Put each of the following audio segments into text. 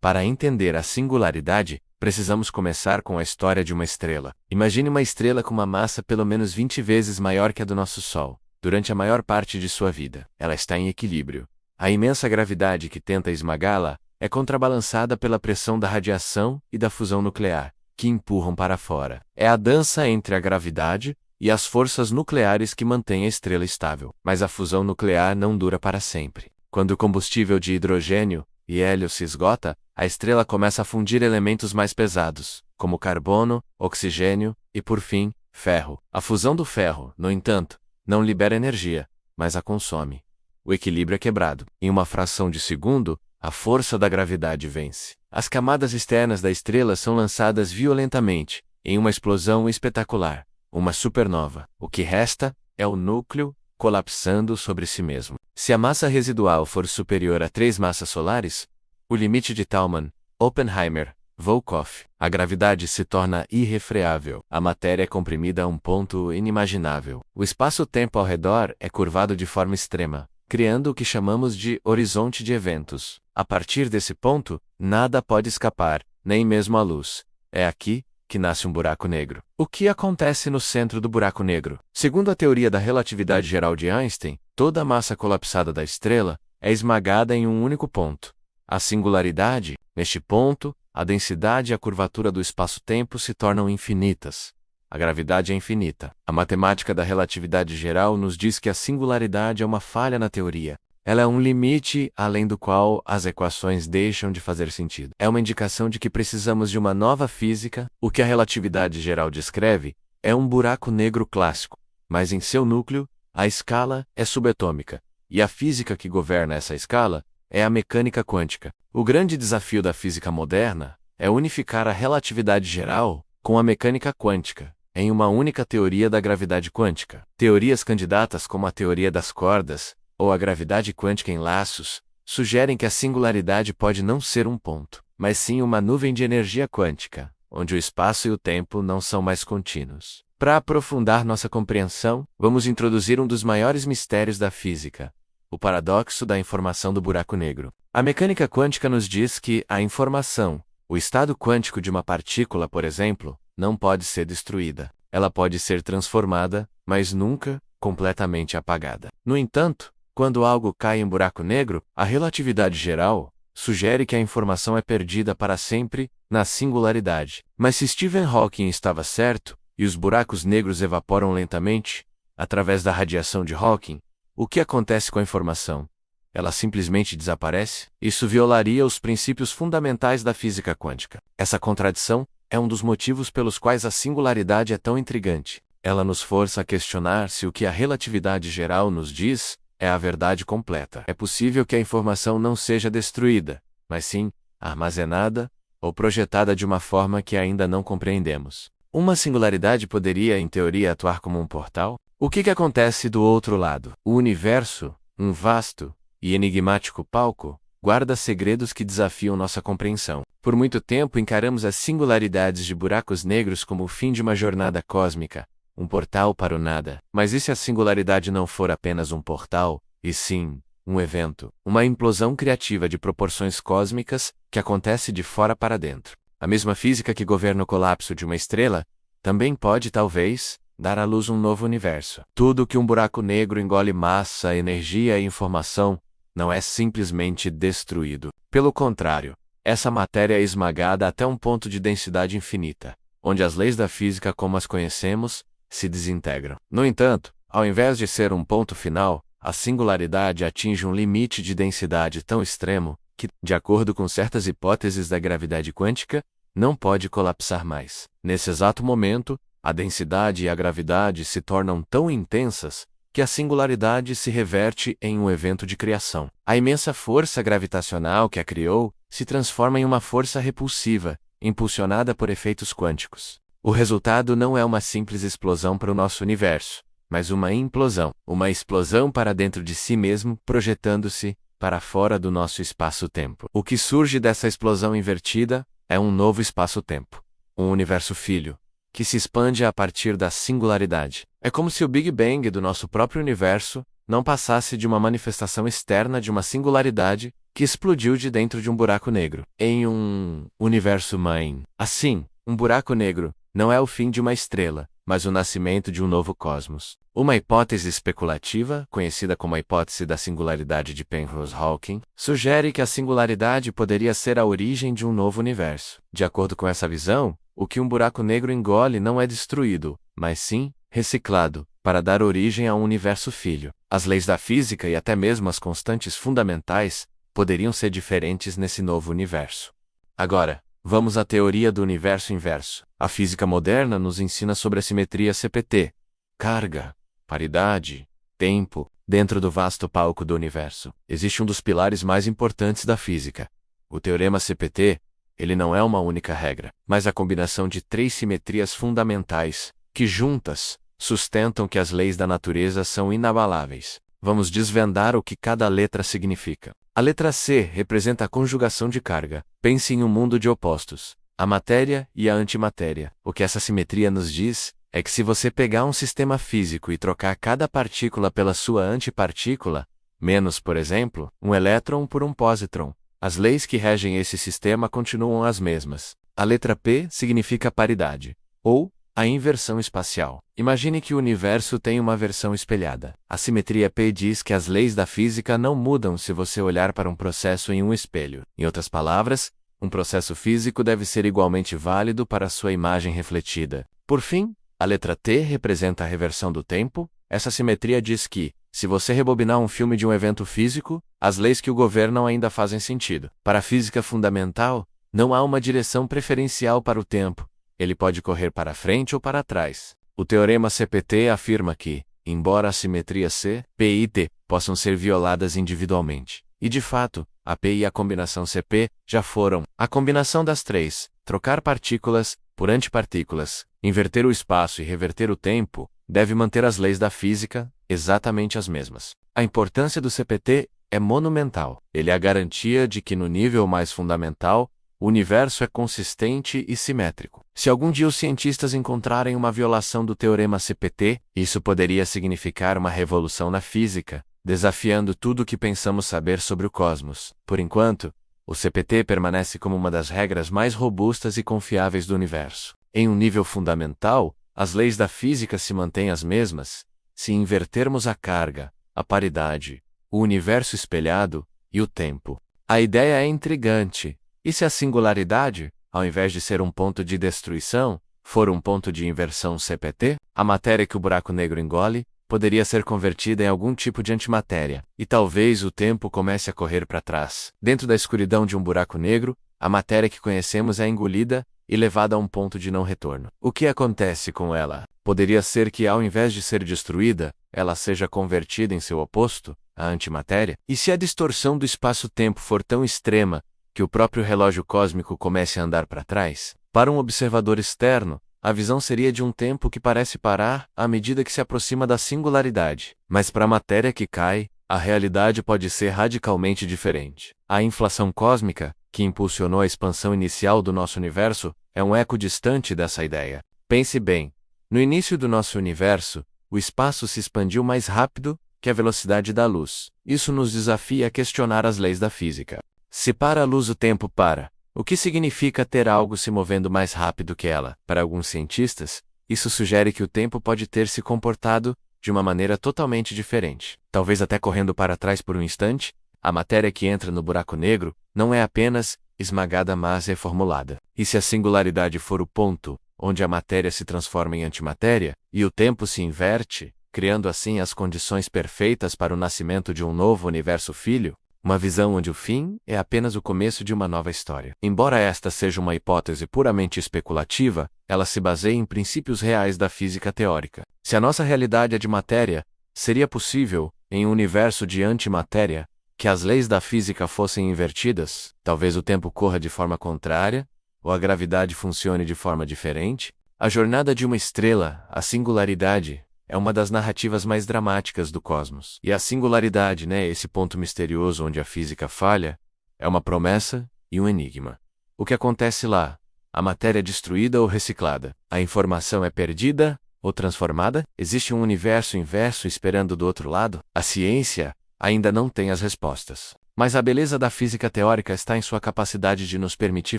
Para entender a singularidade, precisamos começar com a história de uma estrela. Imagine uma estrela com uma massa pelo menos 20 vezes maior que a do nosso Sol. Durante a maior parte de sua vida, ela está em equilíbrio. A imensa gravidade que tenta esmagá-la é contrabalançada pela pressão da radiação e da fusão nuclear, que empurram para fora. É a dança entre a gravidade e as forças nucleares que mantém a estrela estável. Mas a fusão nuclear não dura para sempre. Quando o combustível de hidrogênio e hélio se esgota, a estrela começa a fundir elementos mais pesados, como carbono, oxigênio e, por fim, ferro. A fusão do ferro, no entanto, não libera energia, mas a consome. O equilíbrio é quebrado. Em uma fração de segundo, a força da gravidade vence. As camadas externas da estrela são lançadas violentamente, em uma explosão espetacular, uma supernova. O que resta é o núcleo colapsando sobre si mesmo. Se a massa residual for superior a 3 massas solares, o limite de Tauman, Oppenheimer, Volkoff, a gravidade se torna irrefreável. A matéria é comprimida a um ponto inimaginável. O espaço-tempo ao redor é curvado de forma extrema, criando o que chamamos de horizonte de eventos. A partir desse ponto, nada pode escapar, nem mesmo a luz. É aqui que nasce um buraco negro. O que acontece no centro do buraco negro? Segundo a teoria da relatividade geral de Einstein, toda a massa colapsada da estrela é esmagada em um único ponto. A singularidade, neste ponto, a densidade e a curvatura do espaço-tempo se tornam infinitas. A gravidade é infinita. A matemática da relatividade geral nos diz que a singularidade é uma falha na teoria. Ela é um limite além do qual as equações deixam de fazer sentido. É uma indicação de que precisamos de uma nova física. O que a relatividade geral descreve é um buraco negro clássico, mas em seu núcleo, a escala é subatômica, e a física que governa essa escala é a mecânica quântica. O grande desafio da física moderna é unificar a relatividade geral com a mecânica quântica em uma única teoria da gravidade quântica. Teorias candidatas como a teoria das cordas ou a gravidade quântica em laços sugerem que a singularidade pode não ser um ponto, mas sim uma nuvem de energia quântica, onde o espaço e o tempo não são mais contínuos. Para aprofundar nossa compreensão, vamos introduzir um dos maiores mistérios da física: o paradoxo da informação do buraco negro. A mecânica quântica nos diz que a informação, o estado quântico de uma partícula, por exemplo, não pode ser destruída. Ela pode ser transformada, mas nunca completamente apagada. No entanto, quando algo cai em buraco negro, a relatividade geral sugere que a informação é perdida para sempre na singularidade. Mas se Stephen Hawking estava certo, e os buracos negros evaporam lentamente, através da radiação de Hawking, o que acontece com a informação? Ela simplesmente desaparece? Isso violaria os princípios fundamentais da física quântica. Essa contradição é um dos motivos pelos quais a singularidade é tão intrigante. Ela nos força a questionar se o que a relatividade geral nos diz é a verdade completa. É possível que a informação não seja destruída, mas sim armazenada ou projetada de uma forma que ainda não compreendemos. Uma singularidade poderia, em teoria, atuar como um portal? O que acontece do outro lado? O universo, um vasto e enigmático palco, guarda segredos que desafiam nossa compreensão. Por muito tempo encaramos as singularidades de buracos negros como o fim de uma jornada cósmica, um portal para o nada. Mas e se a singularidade não for apenas um portal, e sim um evento, uma implosão criativa de proporções cósmicas que acontece de fora para dentro? A mesma física que governa o colapso de uma estrela também pode, talvez, dar à luz um novo universo. Tudo que um buraco negro engole: massa, energia e informação, não é simplesmente destruído. Pelo contrário, essa matéria é esmagada até um ponto de densidade infinita, onde as leis da física como as conhecemos se desintegram. No entanto, ao invés de ser um ponto final, a singularidade atinge um limite de densidade tão extremo que, de acordo com certas hipóteses da gravidade quântica, não pode colapsar mais. Nesse exato momento, a densidade e a gravidade se tornam tão intensas que a singularidade se reverte em um evento de criação. A imensa força gravitacional que a criou se transforma em uma força repulsiva, impulsionada por efeitos quânticos. O resultado não é uma simples explosão para o nosso universo, mas uma implosão. Uma explosão para dentro de si mesmo, projetando-se para fora do nosso espaço-tempo. O que surge dessa explosão invertida é um novo espaço-tempo, um universo filho, que se expande a partir da singularidade. É como se o Big Bang do nosso próprio universo não passasse de uma manifestação externa de uma singularidade que explodiu de dentro de um buraco negro, em um universo-mãe. Assim, um buraco negro não é o fim de uma estrela, mas o nascimento de um novo cosmos. Uma hipótese especulativa, conhecida como a hipótese da singularidade de Penrose-Hawking, sugere que a singularidade poderia ser a origem de um novo universo. De acordo com essa visão, o que um buraco negro engole não é destruído, mas sim reciclado, para dar origem a um universo filho. As leis da física e até mesmo as constantes fundamentais poderiam ser diferentes nesse novo universo. Agora, vamos à teoria do universo inverso. A física moderna nos ensina sobre a simetria CPT, carga, paridade, tempo, dentro do vasto palco do universo. Existe um dos pilares mais importantes da física. O teorema CPT, ele não é uma única regra, mas a combinação de três simetrias fundamentais, que juntas sustentam que as leis da natureza são inabaláveis. Vamos desvendar o que cada letra significa. A letra C representa a conjugação de carga. Pense em um mundo de opostos, a matéria e a antimatéria. O que essa simetria nos diz é que se você pegar um sistema físico e trocar cada partícula pela sua antipartícula, menos, por exemplo, um elétron por um pósitron, as leis que regem esse sistema continuam as mesmas. A letra P significa paridade, ou a inversão espacial. Imagine que o universo tem uma versão espelhada. A simetria P diz que as leis da física não mudam se você olhar para um processo em um espelho. Em outras palavras, um processo físico deve ser igualmente válido para sua imagem refletida. Por fim, a letra T representa a reversão do tempo. Essa simetria diz que, se você rebobinar um filme de um evento físico, as leis que o governam ainda fazem sentido. Para a física fundamental, não há uma direção preferencial para o tempo. Ele pode correr para frente ou para trás. O teorema CPT afirma que, embora a simetria C, P e T possam ser violadas individualmente, e de fato, a P e a combinação CP já foram, a combinação das três, trocar partículas por antipartículas, inverter o espaço e reverter o tempo, deve manter as leis da física exatamente as mesmas. A importância do CPT é monumental. Ele é a garantia de que no nível mais fundamental, o universo é consistente e simétrico. Se algum dia os cientistas encontrarem uma violação do teorema CPT, isso poderia significar uma revolução na física, desafiando tudo o que pensamos saber sobre o cosmos. Por enquanto, o CPT permanece como uma das regras mais robustas e confiáveis do universo. Em um nível fundamental, as leis da física se mantêm as mesmas, se invertermos a carga, a paridade, o universo espelhado e o tempo. A ideia é intrigante. E se a singularidade, ao invés de ser um ponto de destruição, for um ponto de inversão CPT, a matéria que o buraco negro engole poderia ser convertida em algum tipo de antimatéria, e talvez o tempo comece a correr para trás. Dentro da escuridão de um buraco negro, a matéria que conhecemos é engolida e levada a um ponto de não retorno. O que acontece com ela? Poderia ser que, ao invés de ser destruída, ela seja convertida em seu oposto, a antimatéria? E se a distorção do espaço-tempo for tão extrema que o próprio relógio cósmico comece a andar para trás? Para um observador externo, a visão seria de um tempo que parece parar à medida que se aproxima da singularidade. Mas para a matéria que cai, a realidade pode ser radicalmente diferente. A inflação cósmica, que impulsionou a expansão inicial do nosso universo, é um eco distante dessa ideia. Pense bem. No início do nosso universo, o espaço se expandiu mais rápido que a velocidade da luz. Isso nos desafia a questionar as leis da física. Se para a luz o tempo para, o que significa ter algo se movendo mais rápido que ela? Para alguns cientistas, isso sugere que o tempo pode ter se comportado de uma maneira totalmente diferente. Talvez até correndo para trás por um instante, a matéria que entra no buraco negro não é apenas esmagada, mas reformulada. E se a singularidade for o ponto onde a matéria se transforma em antimatéria, e o tempo se inverte, criando assim as condições perfeitas para o nascimento de um novo universo filho, uma visão onde o fim é apenas o começo de uma nova história. Embora esta seja uma hipótese puramente especulativa, ela se baseia em princípios reais da física teórica. Se a nossa realidade é de matéria, seria possível, em um universo de antimatéria, que as leis da física fossem invertidas? Talvez o tempo corra de forma contrária, ou a gravidade funcione de forma diferente? A jornada de uma estrela, a singularidade, é uma das narrativas mais dramáticas do cosmos. E a singularidade, esse ponto misterioso onde a física falha, é uma promessa e um enigma. O que acontece lá? A matéria é destruída ou reciclada? A informação é perdida ou transformada? Existe um universo inverso esperando do outro lado? A ciência ainda não tem as respostas. Mas a beleza da física teórica está em sua capacidade de nos permitir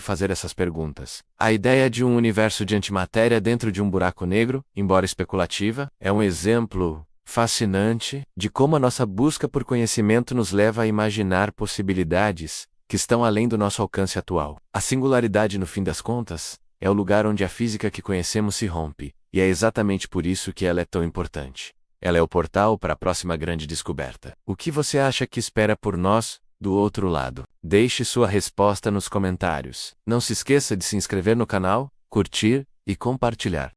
fazer essas perguntas. A ideia de um universo de antimatéria dentro de um buraco negro, embora especulativa, é um exemplo fascinante de como a nossa busca por conhecimento nos leva a imaginar possibilidades que estão além do nosso alcance atual. A singularidade, no fim das contas, é o lugar onde a física que conhecemos se rompe, e é exatamente por isso que ela é tão importante. Ela é o portal para a próxima grande descoberta. O que você acha que espera por nós, do outro lado? Deixe sua resposta nos comentários. Não se esqueça de se inscrever no canal, curtir e compartilhar.